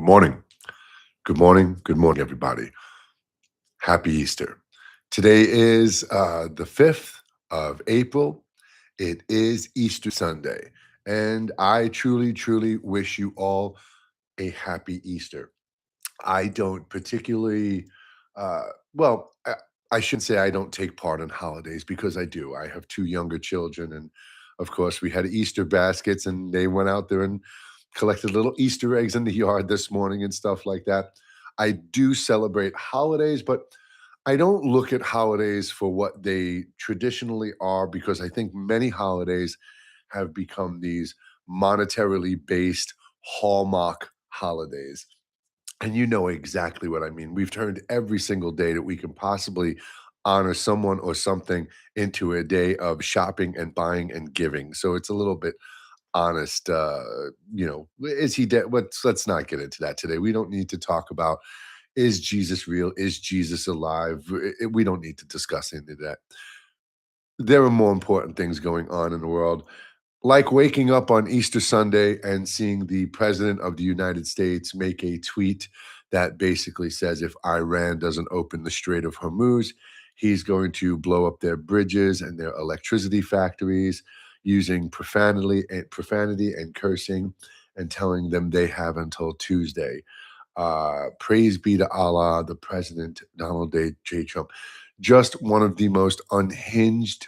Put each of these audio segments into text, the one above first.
morning. Good morning. Good morning, everybody. Happy Easter. Today is the 5th of April. It is Easter Sunday. And I truly, truly wish you all a happy Easter. I don't particularly, uh, well, I shouldn't say I don't take part in holidays because I do. I have two younger children. And of course, we had Easter baskets and they went out there and collected little Easter eggs in the yard this morning and stuff like that. I do celebrate holidays, but I don't look at holidays for what they traditionally are because I think many holidays have become these monetarily based hallmark holidays. And you know exactly what I mean. We've turned every single day that we can possibly honor someone or something into a day of shopping and buying and giving. So it's a little bit honest. Is he dead? Let's not get into that today. We don't need to talk about is Jesus real? Is Jesus alive? We don't need to discuss any of that. There are more important things going on in the world, like waking up on Easter Sunday and seeing the president of the United States make a tweet that basically says if Iran doesn't open the Strait of Hormuz, he's going to blow up their bridges and their electricity factories using profanity and cursing and telling them they have until Tuesday. Praise be to Allah, the president, J. Trump. Just one of the most unhinged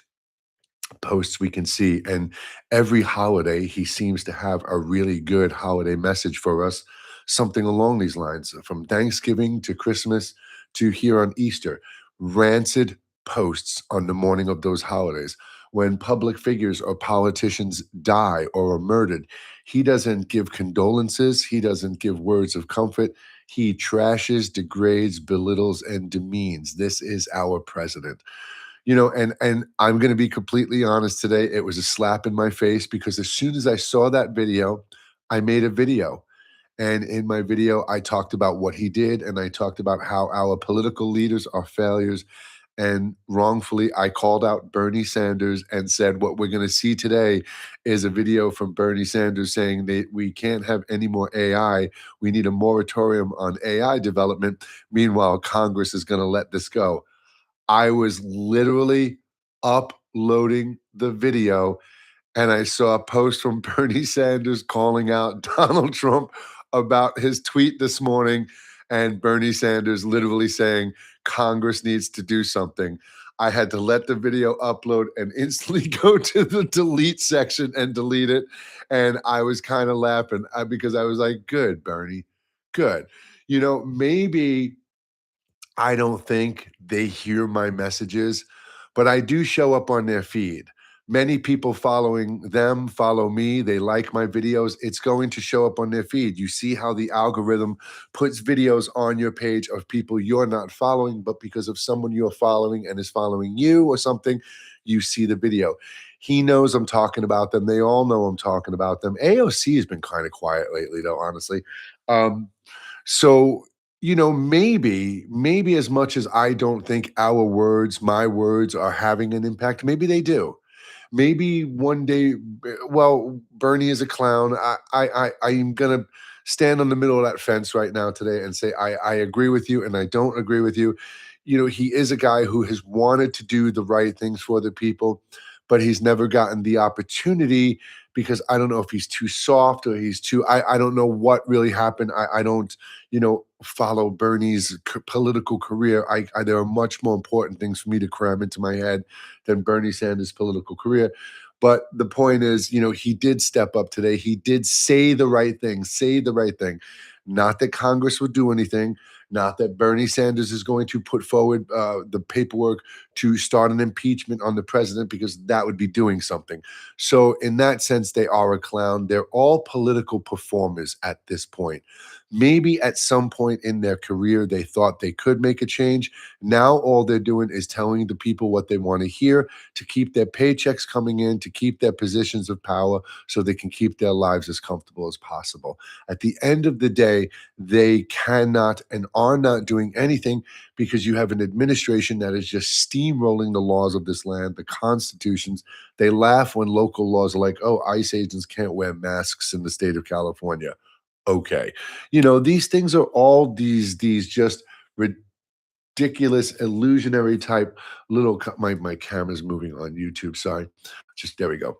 posts we can see. And every holiday, he seems to have a really good holiday message for us, something along these lines from Thanksgiving to Christmas to here on Easter. Rancid posts on the morning of those holidays. When public figures or politicians die or are murdered, he doesn't give condolences, he doesn't give words of comfort. He trashes, degrades, belittles, and demeans. This is our president. And I'm gonna be completely honest today, it was a slap in my face because as soon as I saw that video, I made a video. And in my video, I talked about what he did, and I talked about how our political leaders are failures. And wrongfully, I called out Bernie Sanders and said, what we're gonna see today is a video from Bernie Sanders saying that we can't have any more AI. We need a moratorium on AI development. Meanwhile, Congress is gonna let this go. I was literally uploading the video and I saw a post from Bernie Sanders calling out Donald Trump about his tweet this morning, and Bernie Sanders literally saying Congress needs to do something. I had to let the video upload and instantly go to the delete section and delete it. And I was kind of laughing because I was like, good, Bernie, good. Maybe I don't think they hear my messages, but I do show up on their feed. Many people following them follow me. They like my videos. It's going to show up on their feed. You see how the algorithm puts videos on your page of people you're not following, but because of someone you're following and is following you or something, you see the video. He knows I'm talking about them. They all know I'm talking about them. AOC has been kind of quiet lately, though, honestly. So maybe as much as I don't think my words are having an impact, maybe they do. Maybe one day, well, Bernie is a clown. I'm gonna stand on the middle of that fence right now today and say I agree with you and I don't agree with you. He is a guy who has wanted to do the right things for the people, but he's never gotten the opportunity because I don't know if he's too soft or he's too. I don't know what really happened. I don't follow Bernie's political career. There are much more important things for me to cram into my head than Bernie Sanders' political career. But the point is, he did step up today. He did say the right thing, say the right thing. Not that Congress would do anything, not that Bernie Sanders is going to put forward the paperwork to start an impeachment on the president because that would be doing something. So, in that sense, they are a clown. They're all political performers at this point. Maybe at some point in their career, they thought they could make a change. Now, all they're doing is telling the people what they want to hear to keep their paychecks coming in, to keep their positions of power so they can keep their lives as comfortable as possible. At the end of the day, they cannot and are not doing anything because you have an administration that is just steamrolling the laws of this land, the constitutions. They laugh when local laws are like, oh, ICE agents can't wear masks in the state of California. okay. You know, these things are all these just ridiculous illusionary type little my camera's moving on YouTube, sorry. Just there we go.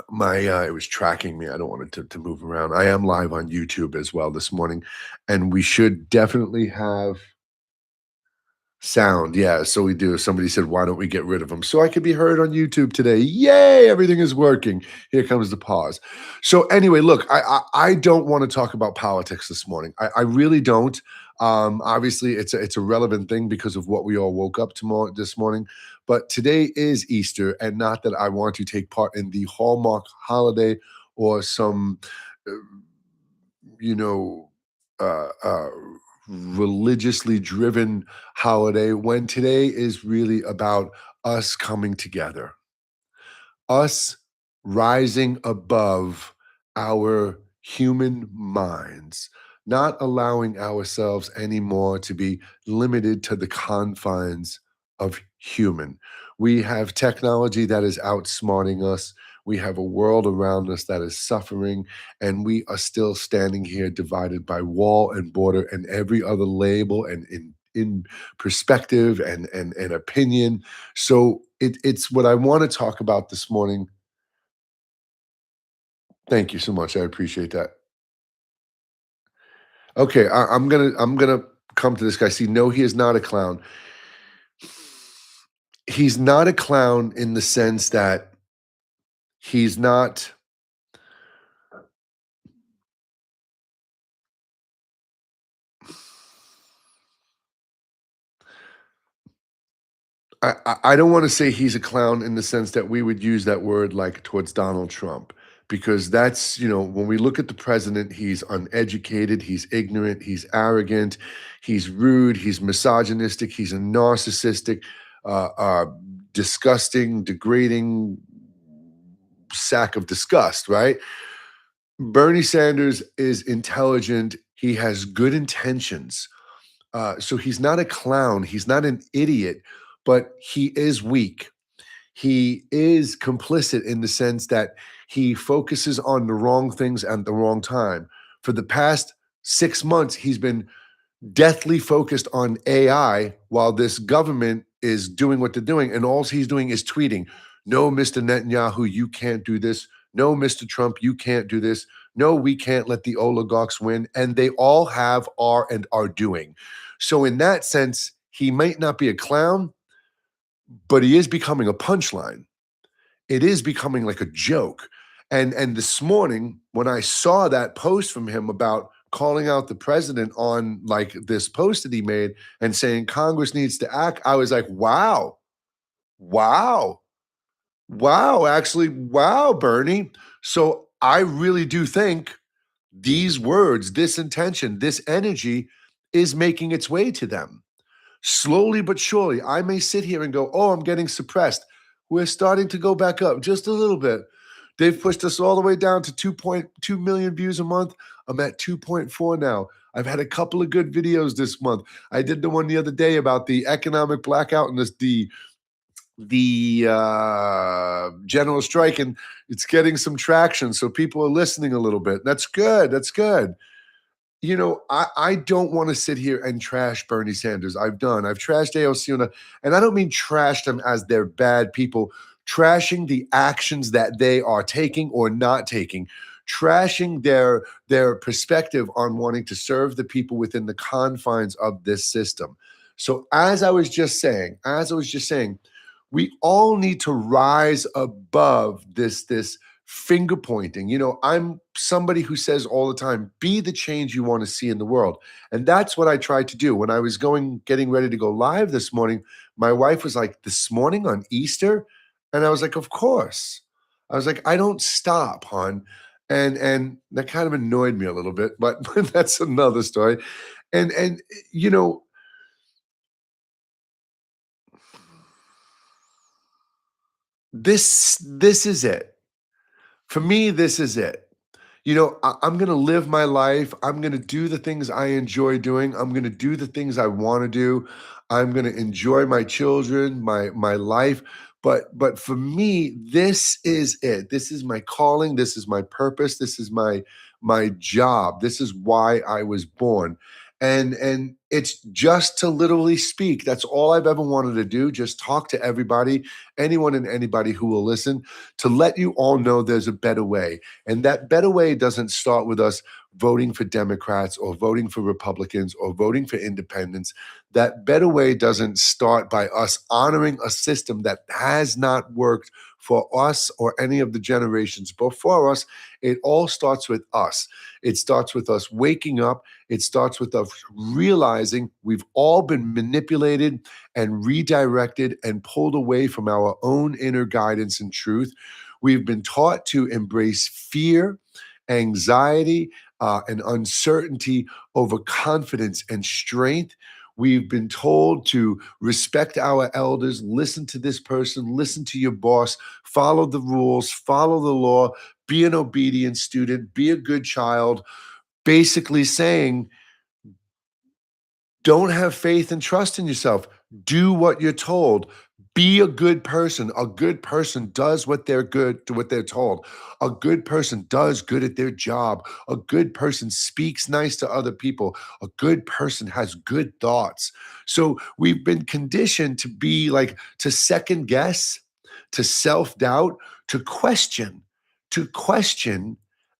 My it was tracking me. I don't want it to move around. I am live on YouTube as well this morning, and we should definitely have sound. Yeah, so we do. Somebody said, "Why don't we get rid of them?" So I could be heard on YouTube today. Yay! Everything is working. Here comes the pause. So anyway, look, I don't want to talk about politics this morning. I really don't. Obviously, it's a relevant thing because of what we all woke up tomorrow this morning. But today is Easter, and not that I want to take part in the Hallmark holiday or some, uh, you know, religiously driven holiday when today is really about us coming together, us rising above our human minds, not allowing ourselves anymore to be limited to the confines of human. We have technology that is outsmarting us. We have a world around us that is suffering, and we are still standing here divided by wall and border and every other label and in perspective and opinion. So it's what I want to talk about this morning. Thank you so much. I appreciate that. Okay, I'm gonna come to this guy. See, no, he is not a clown. He's not a clown in the sense that he's not. I don't want to say he's a clown in the sense that we would use that word like towards Donald Trump, because that's, when we look at the president, he's uneducated, he's ignorant, he's arrogant, he's rude, he's misogynistic, he's a narcissistic, disgusting, degrading sack of disgust, right? Bernie Sanders is intelligent, he has good intentions. So he's not a clown, he's not an idiot, but he is weak. He is complicit in the sense that he focuses on the wrong things at the wrong time. For the past 6 months, he's been deathly focused on AI while this government is doing what they're doing. And all he's doing is tweeting, no, Mr. Netanyahu, you can't do this. No, Mr. Trump, you can't do this. No, we can't let the oligarchs win. And they all have, are, and are doing. So, in that sense, he might not be a clown, but he is becoming a punchline. It is becoming like a joke. And this morning, when I saw that post from him about calling out the president on like this post that he made and saying Congress needs to act, I was like, wow, wow, wow, actually, wow, Bernie. So I really do think these words, this intention, this energy is making its way to them. Slowly but surely, I may sit here and go, oh, I'm getting suppressed. We're starting to go back up just a little bit. They've pushed us all the way down to 2.2 million views a month. I'm at 2.4 now. I've had a couple of good videos this month. I did the one the other day about the economic blackout and the general strike, and it's getting some traction. So people are listening a little bit. That's good. That's good. I don't want to sit here and trash Bernie Sanders. I've trashed AOC, and I don't mean trash them as they're bad people, trashing the actions that they are taking or not taking, trashing their perspective on wanting to serve the people within the confines of this system. So as I was just saying, we all need to rise above this finger pointing. I'm somebody who says all the time, be the change you want to see in the world. And that's what I tried to do. When I was getting ready to go live this morning, my wife was like, this morning on Easter? And I was like, of course. I was like, I don't stop, hon. And that kind of annoyed me a little bit, but that's another story. And you know, this is it. For me, this is it. I'm going to live my life. I'm going to do the things I enjoy doing. I'm going to do the things I want to do. I'm going to enjoy my children, my life. But for me, this is it. This is my calling. This is my purpose. This is my job. This is why I was born. And it's just to literally speak. That's all I've ever wanted to do. Just talk to everybody, anyone and anybody who will listen, to let you all know there's a better way. And that better way doesn't start with us voting for Democrats or voting for Republicans or voting for independents. That better way doesn't start by us honoring a system that has not worked for us or any of the generations before us. It all starts with us. It starts with us waking up. It starts with us realizing we've all been manipulated and redirected and pulled away from our own inner guidance and truth. We've been taught to embrace fear, anxiety, and uncertainty over confidence and strength. We've been told to respect our elders, listen to this person, listen to your boss, follow the rules, follow the law, be an obedient student, be a good child, basically saying, don't have faith and trust in yourself. Do what you're told. Be a good person. A good person does what they're good to what they're told. A good person does good at their job. A good person speaks nice to other people. A good person has good thoughts. So we've been conditioned to be like to second guess, to self-doubt, to question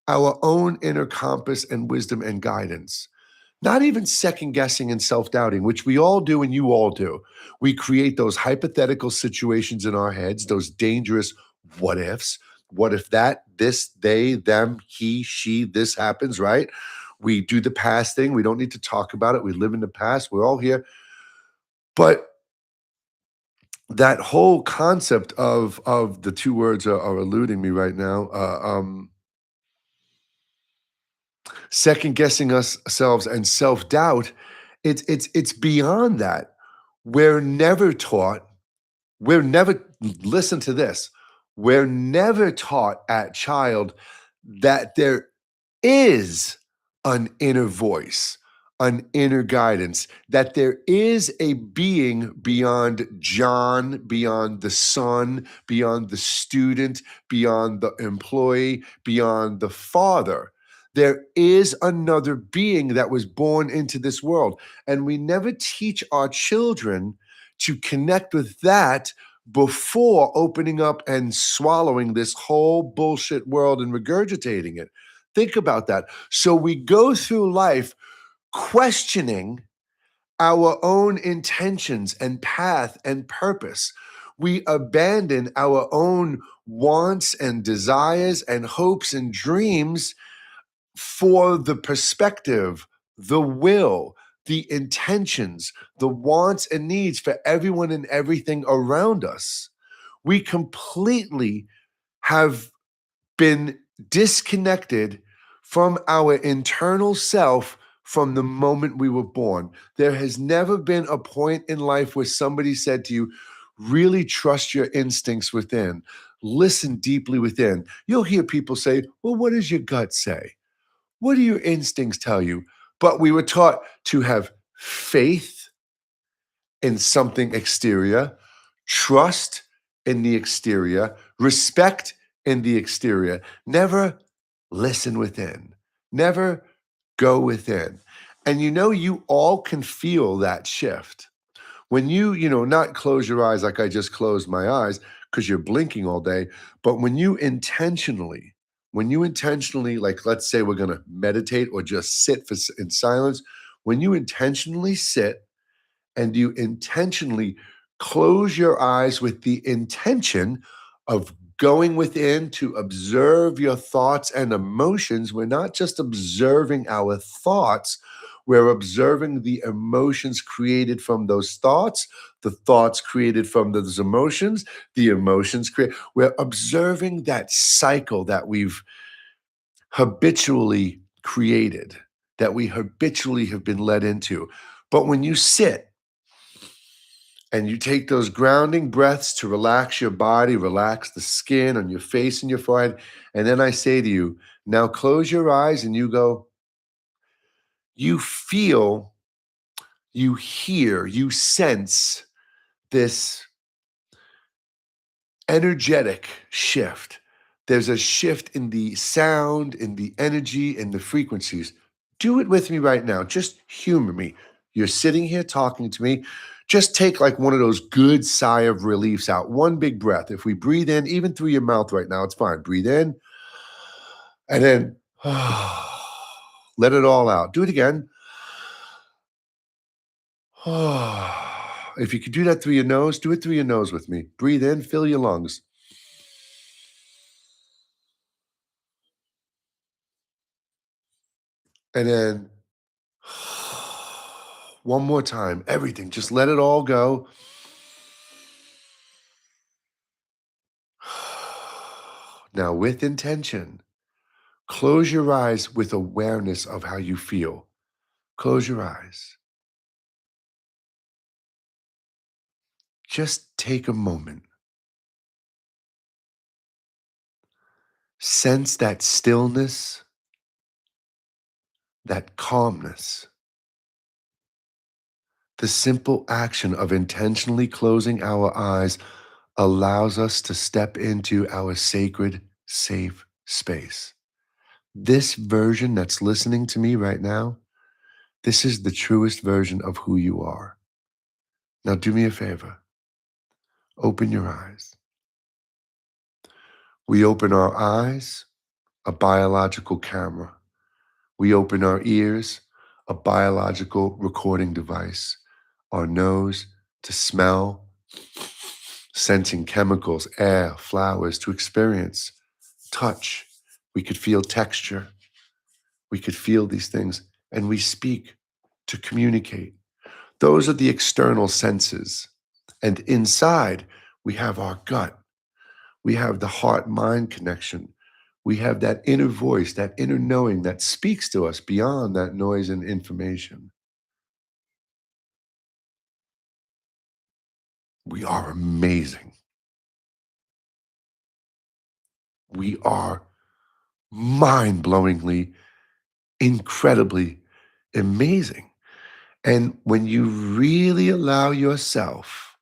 our own inner compass and wisdom and guidance. Not even second guessing and self doubting, which we all do and you all do. We create those hypothetical situations in our heads, those dangerous what ifs. What if that, this, they, them, he, she, this happens, right? We do the past thing. We don't need to talk about it. We live in the past. We're all here. But that whole concept of the two words are eluding me right now. Second guessing ourselves and self doubt, it's beyond that. We're never taught. We're never listen to this. We're never taught at child that there is an inner voice, an inner guidance, that there is a being beyond John, beyond the son, beyond the student, beyond the employee, beyond the father. There is another being that was born into this world. And we never teach our children to connect with that before opening up and swallowing this whole bullshit world and regurgitating it. Think about that. So we go through life questioning our own intentions and path and purpose. We abandon our own wants and desires and hopes and dreams for the perspective, the will, the intentions, the wants and needs for everyone and everything around us. We completely have been disconnected from our internal self from the moment we were born. There has never been a point in life where somebody said to you, really trust your instincts within, listen deeply within. You'll hear people say, well, what does your gut say? What do your instincts tell you? But we were taught to have faith in something exterior, trust in the exterior, respect in the exterior. Never listen within, never go within. And you all can feel that shift. When not close your eyes like I just closed my eyes because you're blinking all day, but when you intentionally, like let's say we're going to meditate or just sit in silence, when you intentionally sit and you intentionally close your eyes with the intention of going within to observe your thoughts and emotions, we're not just observing our thoughts, we're observing the emotions created from those thoughts, the thoughts created from those emotions, the emotions create. We're observing that cycle that we've habitually created, that we habitually have been led into. But when you sit and you take those grounding breaths to relax your body, relax the skin on your face and your forehead. And then I say to you, now close your eyes and you go, you feel, you hear, you sense this energetic shift, There's a shift in the sound, in the energy, in the frequencies. Do it with me right now. Just humor me. You're sitting here talking to me. Just take like one of those good sigh of reliefs out. One big breath. If we breathe in, even through your mouth right now, it's fine. Breathe in and then let it all out. Do it again. If you could do that through your nose, do it through your nose with me. Breathe in, fill your lungs. And then one more time, everything. Just let it all go. Now, with intention, close your eyes with awareness of how you feel. Close your eyes. Just take a moment. Sense that stillness, that calmness. The simple action of intentionally closing our eyes allows us to step into our sacred, safe space. This version that's listening to me right now, this is the truest version of who you are. Now, do me a favor. Open your eyes. We open our eyes, a biological camera. We open our ears, a biological recording device. Our nose to smell, sensing chemicals, air, flowers, to experience, touch. We could feel texture. We could feel these things. And we speak to communicate. Those are the external senses. And inside, we have our gut. We have the heart-mind connection. We have that inner voice, that inner knowing that speaks to us beyond that noise and information. We are amazing. We are mind-blowingly, incredibly amazing. And when you really allow yourself,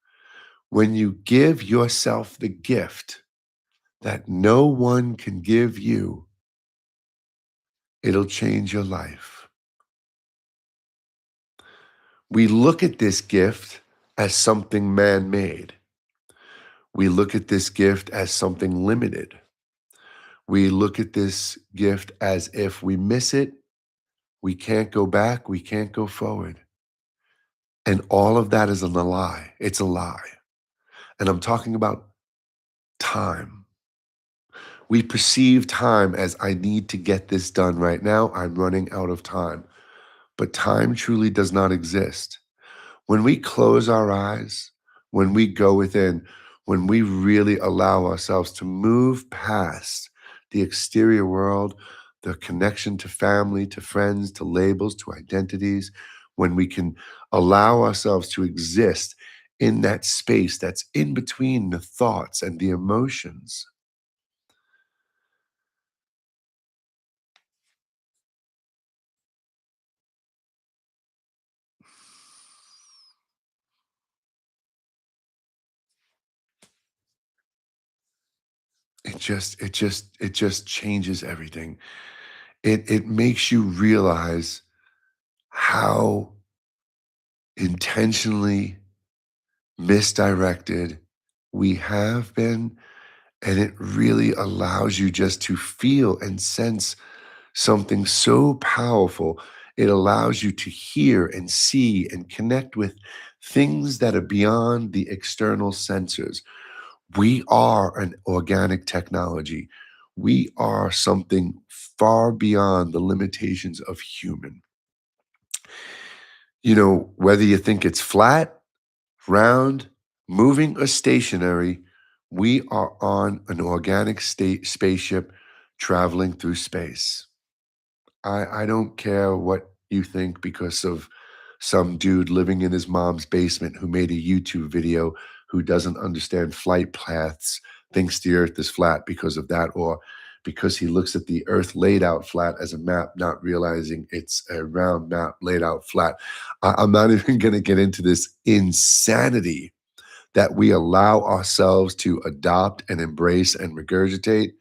when you give yourself the gift that no one can give you, it'll change your life. We look at this gift as something man-made. We look at this gift as something limited. We look at this gift as if we miss it, we can't go back, we can't go forward. And all of that is a lie. It's a lie. And I'm talking about time. We perceive time as I need to get this done right now. I'm running out of time. But time truly does not exist. When we close our eyes, when we go within, when we really allow ourselves to move past the exterior world, the connection to family, to friends, to labels, to identities, when we can allow ourselves to exist in that space that's in between the thoughts and the emotions, it just changes everything. It makes you realize how intentionally misdirected we have been, and it really allows you just to feel and sense something so powerful. It allows you to hear and see and connect with things that are beyond the external sensors. We are an organic technology. We are something far beyond the limitations of human. You know, whether you think it's flat, round, moving, or stationary, we are on an organic state spaceship traveling through space. I don't care what you think because of some dude living in his mom's basement who made a YouTube video who doesn't understand flight paths, thinks the earth is flat because of that, or because he looks at the earth laid out flat as a map, not realizing it's a round map laid out flat. I'm not even going to get into this insanity that we allow ourselves to adopt and embrace and regurgitate.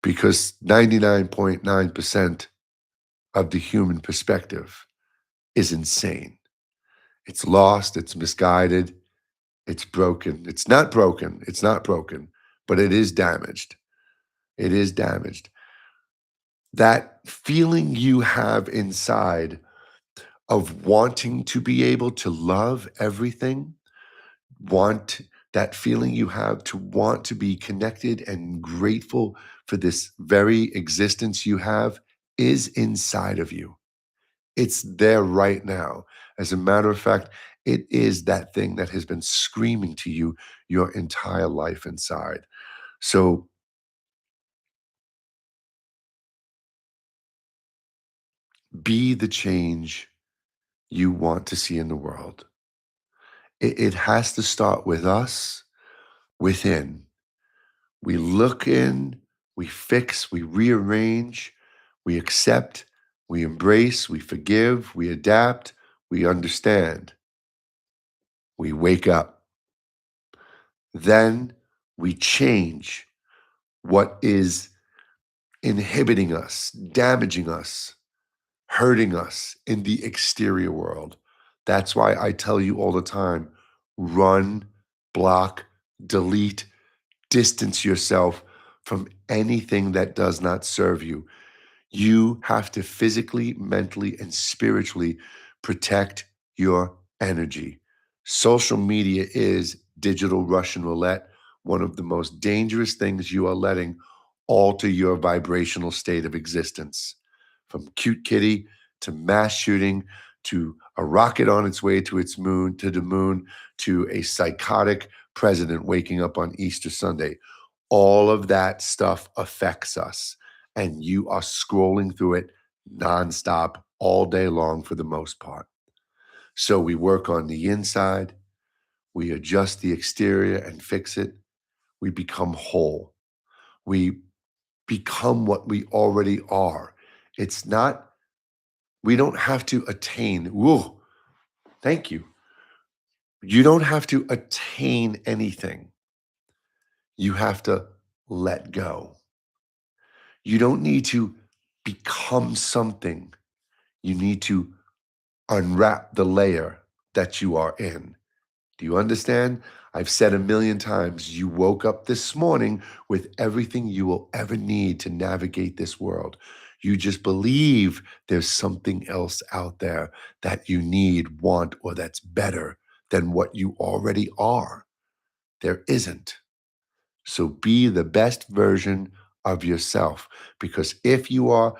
because 99.9% of the human perspective is insane. It's lost, it's misguided, it's broken. It's not broken. It's not broken, but it is damaged. It is damaged. That feeling you have inside of wanting to be able to love everything, want that feeling you have to want to be connected and grateful for this very existence you have is inside of you. It's there right now. As a matter of fact, it is that thing that has been screaming to you your entire life inside. So be the change you want to see in the world. It has to start with us within. We look in, we fix, we rearrange, we accept, we embrace, we forgive, we adapt, we understand, we wake up. Then we change what is inhibiting us, damaging us, hurting us in the exterior world. That's why I tell you all the time, run, block, delete, distance yourself from anything that does not serve you. You have to physically, mentally, and spiritually protect your energy. Social media is digital Russian roulette, one of the most dangerous things you are letting alter your vibrational state of existence. From cute kitty to mass shooting to a rocket on its way to its moon, to the moon, to a psychotic president waking up on Easter Sunday. All of that stuff affects us, and you are scrolling through it nonstop all day long for the most part. So we work on the inside, we adjust the exterior and fix it. We become whole. We become what we already are. It's not, we don't have to attain. Whoa, thank you. You don't have to attain anything. You have to let go. You don't need to become something. You need to unwrap the layer that you are in. Do you understand? I've said a million times, you woke up this morning with everything you will ever need to navigate this world. You just believe there's something else out there that you need, want, or that's better than what you already are. There isn't. So be the best version of yourself, because if you are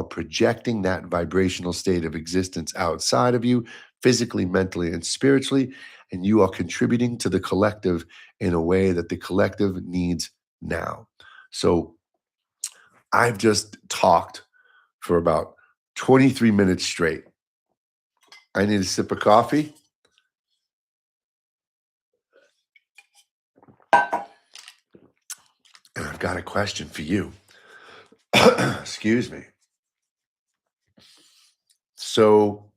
projecting that vibrational state of existence outside of you, physically, mentally, and spiritually, and you are contributing to the collective in a way that the collective needs now. So I've just talked for about 23 minutes straight. I need a sip of coffee. And I've got a question for you. Excuse me. So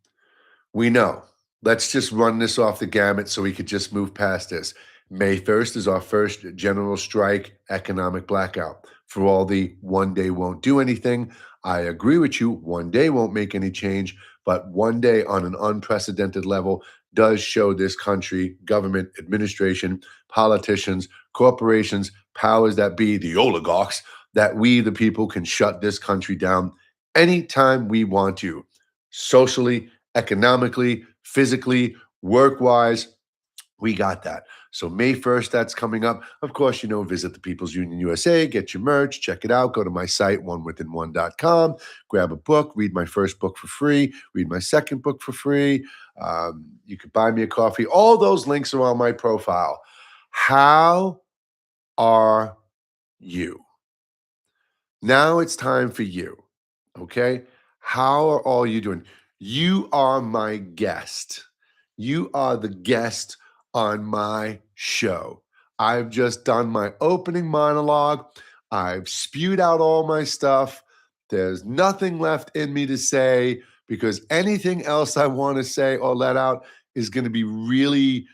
we know. Let's just run this off the gamut so we could just move past this. May 1st is our first general strike economic blackout. For all the one day won't do anything, I agree with you. One day won't make any change, but one day on an unprecedented level does show this country, government, administration, politicians, corporations, powers that be, the oligarchs, that we, the people, can shut this country down anytime we want to, socially, economically, physically, work wise. We got that. So May 1st, that's coming up. Of course, visit the People's Union USA, get your merch, check it out. Go to my site, onewithin1.com, grab a book, read my first book for free, read my second book for free. You could buy me a coffee. All those links are on my profile. How are you? Now it's time for you. Okay. How are all you doing? You are my guest. You are the guest on my show. I've just done my opening monologue. I've spewed out all my stuff. There's nothing left in me to say, because anything else I want to say or let out is going to be really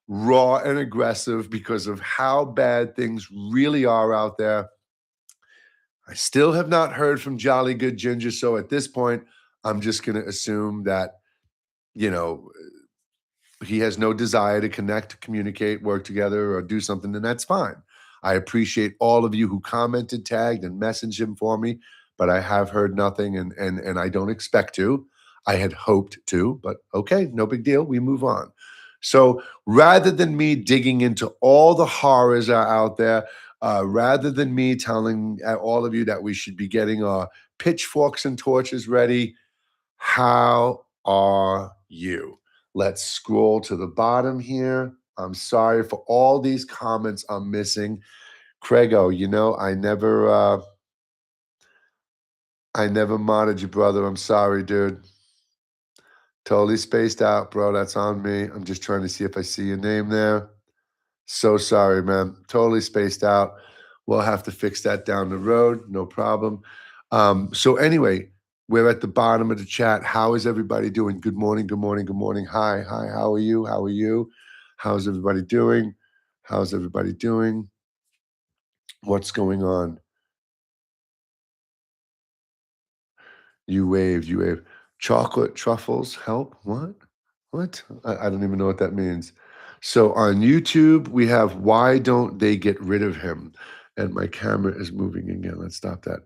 raw and aggressive because of how bad things really are out there. I still have not heard from Jolly Good Ginger. So at this point, I'm just going to assume that, you know, he has no desire to connect, communicate, work together, or do something, and that's fine. I appreciate all of you who commented, tagged, and messaged him for me, but I have heard nothing, and I don't expect to. I had hoped to, but okay, no big deal. We move on. So rather than me digging into all the horrors are out there, rather than me telling all of you that we should be getting our pitchforks and torches ready, how are you? Let's scroll to the bottom here. I'm sorry for all these comments I'm missing. Craigo, I never modded you, brother. I'm sorry, dude. Totally spaced out, bro. That's on me. I'm just trying to see if I see your name there. So sorry, man. Totally spaced out. We'll have to fix that down the road. No problem. So anyway, we're at the bottom of the chat. How is everybody doing? Good morning. Good morning. Good morning. Hi. Hi. How are you? How are you? How's everybody doing? How's everybody doing? What's going on? You waved. You waved. Chocolate truffles help? What? What? I don't even know what that means. So on YouTube, we have Why Don't They Get Rid of Him? And my camera is moving again. Let's stop that.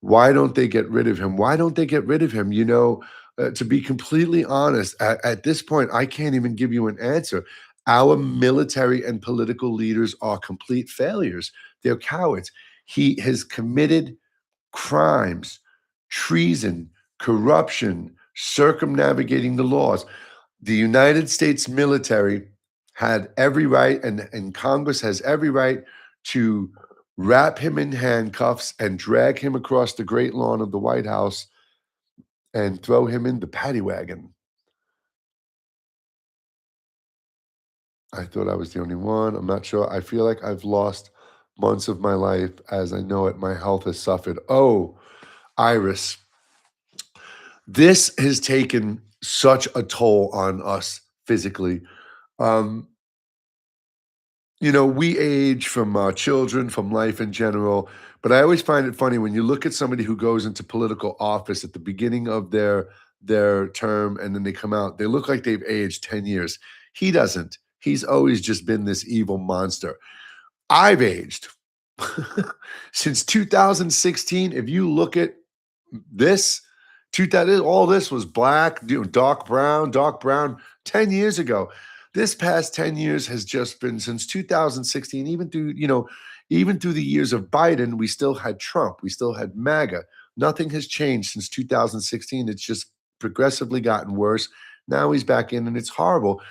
Why don't they get rid of him? Why don't they get rid of him? To be completely honest, at this point, I can't even give you an answer. Our military and political leaders are complete failures. They're cowards. He has committed crimes, treason, corruption, circumnavigating the laws. The United States military had every right, and Congress has every right to wrap him in handcuffs and drag him across the great lawn of the White House and throw him in the paddy wagon. I thought I was the only one. I'm not sure. I feel like I've lost months of my life as I know it. My health has suffered. Oh, Iris, this has taken such a toll on us physically. We age from children, from life in general, but I always find it funny when you look at somebody who goes into political office at the beginning of their term and then they come out, they look like they've aged 10 years. He doesn't. He's always just been this evil monster. I've aged since 2016. If you look at this, 2000, all this was black, dark brown 10 years ago. This past 10 years has just been since 2016, even through the years of Biden, we still had Trump, we still had MAGA. Nothing has changed since 2016. It's just progressively gotten worse. Now he's back in and it's horrible.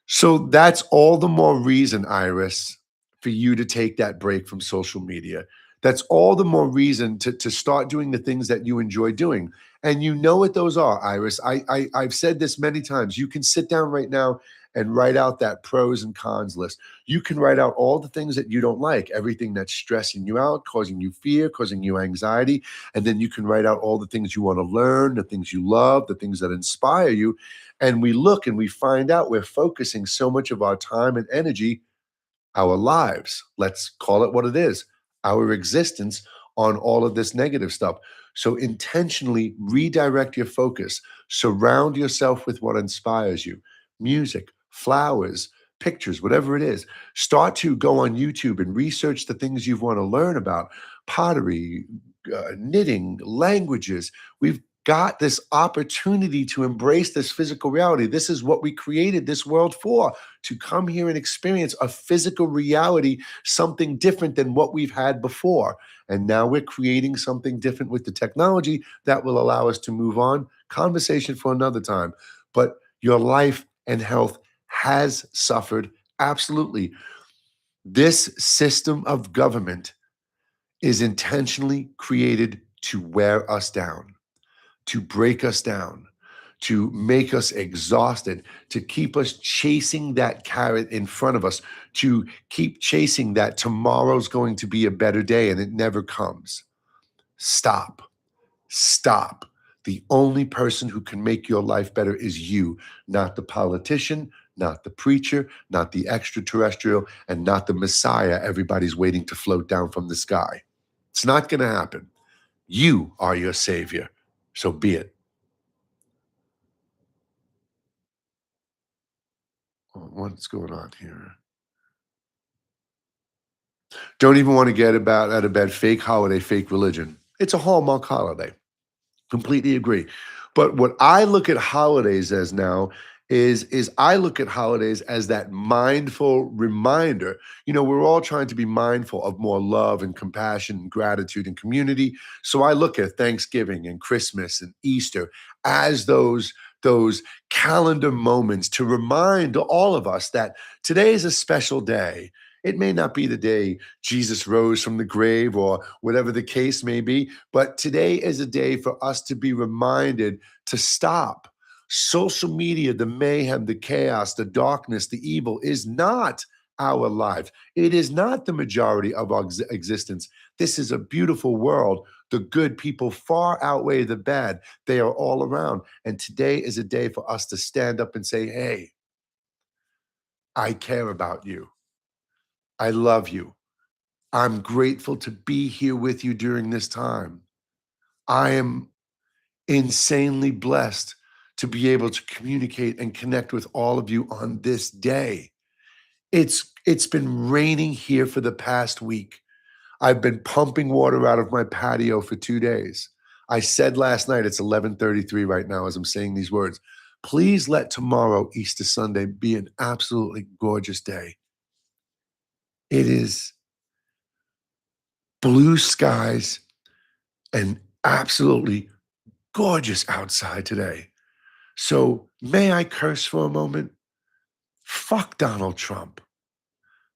So that's all the more reason, Iris, for you to take that break from social media. That's all the more reason to start doing the things that you enjoy doing. And you know what those are, Iris. I've said this many times. You can sit down right now and write out that pros and cons list. You can write out all the things that you don't like, everything that's stressing you out, causing you fear, causing you anxiety. And then you can write out all the things you want to learn, the things you love, the things that inspire you. And we look and we find out we're focusing so much of our time and energy, our lives, let's call it what it is, our existence, on all of this negative stuff. So intentionally redirect your focus. Surround yourself with what inspires you: music, flowers, pictures, whatever it is. Start to go on YouTube and research the things you want to learn about: pottery, knitting, languages. We've got this opportunity to embrace this physical reality. This is what we created this world for, to come here and experience a physical reality, something different than what we've had before. And now we're creating something different with the technology that will allow us to move on. Conversation for another time. But your life and health has suffered. Absolutely. This system of government is intentionally created to wear us down, to break us down, to make us exhausted, to keep us chasing that carrot in front of us, to keep chasing that tomorrow's going to be a better day and it never comes. Stop. Stop. The only person who can make your life better is you, not the politician, not the preacher, not the extraterrestrial, and not the Messiah everybody's waiting to float down from the sky. It's not going to happen. You are your savior. So be it. What's going on here? Don't even want to get about out of bed. Fake holiday, fake religion. It's a Hallmark holiday. Completely agree. But what I look at holidays as now is I look at holidays as that mindful reminder. You know, we're all trying to be mindful of more love and compassion and gratitude and community. So I look at Thanksgiving and Christmas and Easter as those calendar moments to remind all of us that today is a special day. It may not be the day Jesus rose from the grave or whatever the case may be, but today is a day for us to be reminded to stop. Social media, the mayhem, the chaos, the darkness, the evil is not our life. It is not the majority of our existence. This is a beautiful world. The good people far outweigh the bad. They are all around. And today is a day for us to stand up and say, hey, I care about you. I love you. I'm grateful to be here with you during this time. I am insanely blessed to be able to communicate and connect with all of you on this day. It's been raining here for the past week. I've been pumping water out of my patio for 2 days. I said last night, it's 11:33 right now as I'm saying these words. Please let tomorrow, Easter Sunday, be an absolutely gorgeous day. It is blue skies and absolutely gorgeous outside today. So may I curse for a moment? Fuck Donald Trump.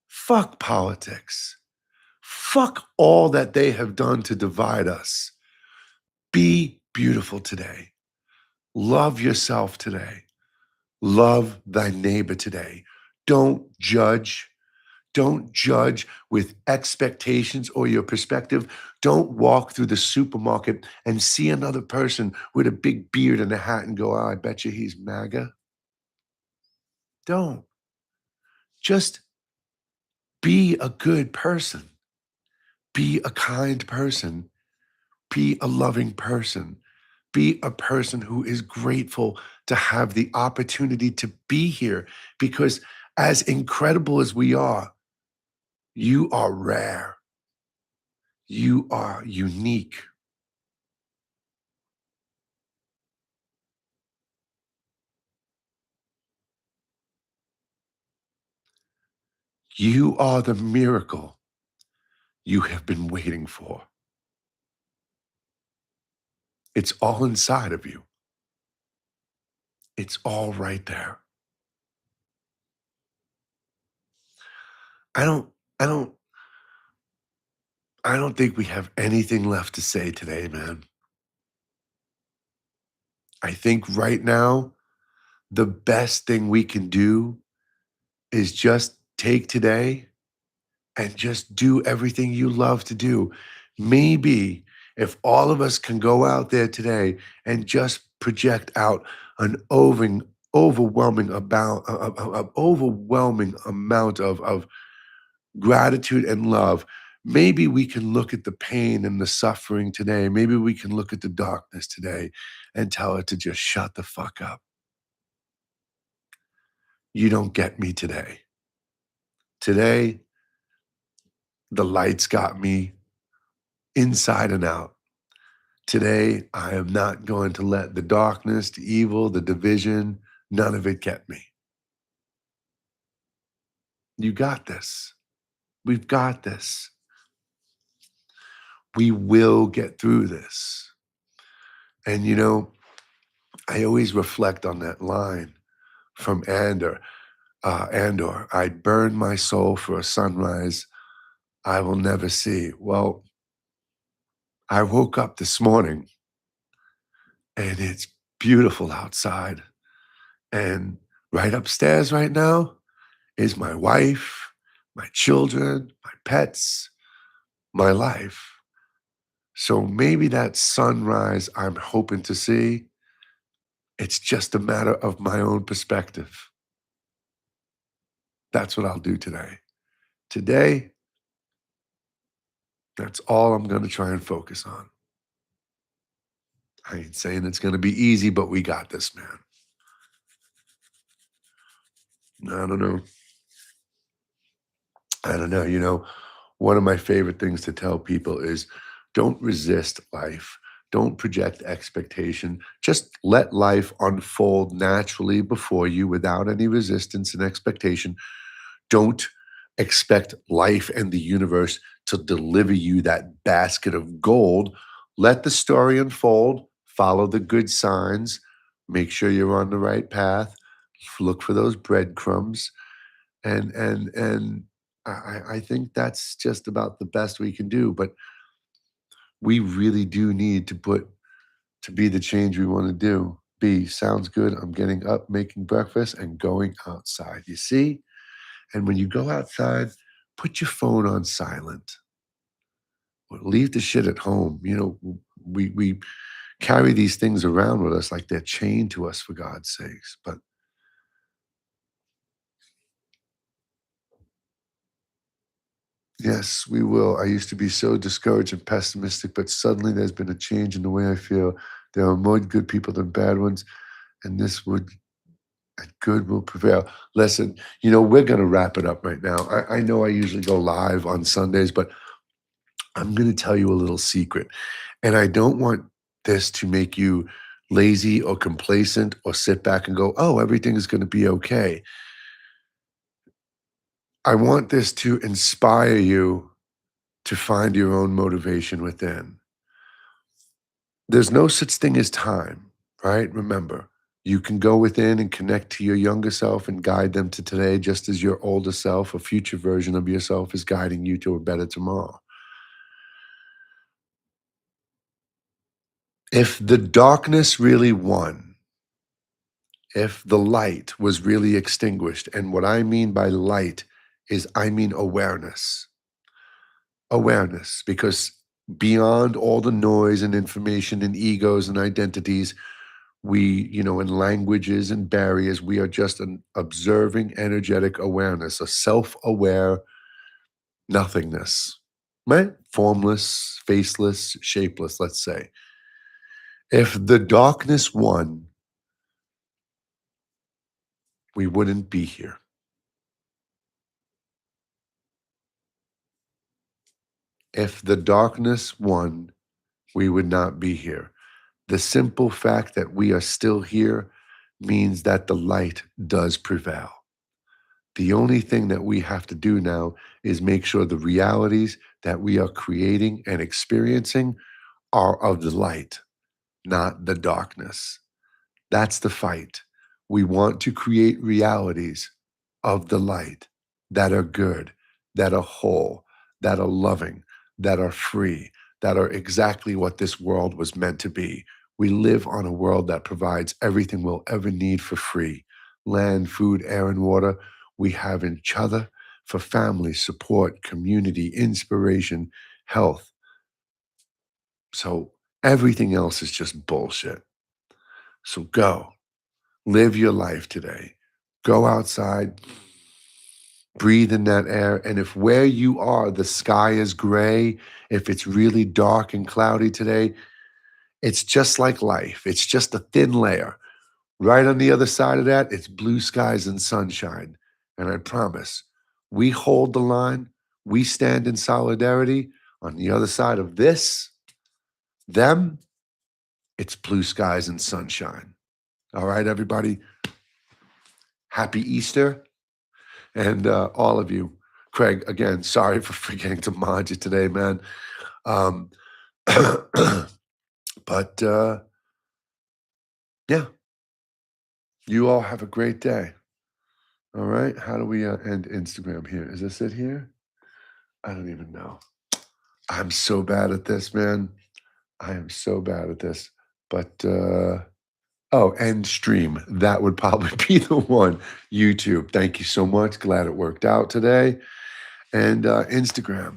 Fuck politics. Fuck all that they have done to divide us. Be beautiful today. Love yourself today. Love thy neighbor today. Don't judge. Don't judge with expectations or your perspective. Don't walk through the supermarket and see another person with a big beard and a hat and go, oh, I bet you he's MAGA. Don't. Just be a good person. Be a kind person. Be a loving person. Be a person who is grateful to have the opportunity to be here because, as incredible as we are, you are rare. You are unique. You are the miracle you have been waiting for. It's all inside of you. It's all right there. I don't, I don't, I don't think we have anything left to say today, man. I think right now, the best thing we can do is just take today and just do everything you love to do. Maybe if all of us can go out there today and just project out an overwhelming amount of gratitude and love, maybe we can look at the pain and the suffering today. Maybe we can look at the darkness today and tell it to just shut the fuck up. You don't get me today. Today, the lights got me inside and out. Today, I am not going to let the darkness, the evil, the division, none of it get me. You got this. We've got this. We will get through this. And you know, I always reflect on that line from Andor. I burn my soul for a sunrise I will never see. Well, I woke up this morning and it's beautiful outside. And right upstairs right now is my wife, my children, my pets, my life. So maybe that sunrise I'm hoping to see, it's just a matter of my own perspective. That's what I'll do today. Today, That's all I'm going to try and focus on. I ain't saying it's going to be easy, but we got this, man. I don't know. I don't know. One of my favorite things to tell people is don't resist life. Don't project expectation. Just let life unfold naturally before you without any resistance and expectation. Don't expect life and the universe to deliver you that basket of gold. Let the story unfold. Follow the good signs. Make sure you're on the right path. Look for those breadcrumbs and I think that's just about the best we can do. But we really do need to be the change we want to do. Be sounds good. I'm getting up, making breakfast, and going outside. You see? And when you go outside, put your phone on silent. Or leave the shit at home. We carry these things around with us like they're chained to us for God's sakes. But yes, we will. I used to be so discouraged and pessimistic, but suddenly there's been a change in the way I feel. There are more good people than bad ones, and good will prevail. Listen, we're going to wrap it up right now. I know I usually go live on Sundays, but I'm going to tell you a little secret. And I don't want this to make you lazy or complacent or sit back and go, oh, everything is going to be okay. I want this to inspire you to find your own motivation within. There's no such thing as time, right? Remember, you can go within and connect to your younger self and guide them to today, just as your older self, a future version of yourself, is guiding you to a better tomorrow. If the darkness really won, if the light was really extinguished, and what I mean by light is I mean awareness, because beyond all the noise and information and egos and identities, in languages and barriers, we are just an observing energetic awareness, a self-aware nothingness, right? Formless, faceless, shapeless, let's say. If the darkness won, we wouldn't be here. If the darkness won, we would not be here. The simple fact that we are still here means that the light does prevail. The only thing that we have to do now is make sure the realities that we are creating and experiencing are of the light, not the darkness. That's the fight. We want to create realities of the light that are good, that are whole, that are loving, that are free, that are exactly what this world was meant to be. We live on a world that provides everything we'll ever need for free: land, food, air, and water. We have each other for family, support, community, inspiration, health. So everything else is just bullshit. So go. Live your life today. Go outside, breathe in that air. And if where you are, the sky is gray, if it's really dark and cloudy today, it's just like life. It's just a thin layer. Right on the other side of that, it's blue skies and sunshine. And I promise, we hold the line, we stand in solidarity. On the other side of this, them, it's blue skies and sunshine. All right, everybody. Happy Easter. And all of you. Craig, again, sorry for forgetting to mod you today, man. Um, but yeah, you all have a great day. All right. How do we end Instagram here? Is this it here? I don't even know. I'm so bad at this, man. I am so bad at this. But oh, end stream. That would probably be the one. YouTube. Thank you so much. Glad it worked out today. And Instagram.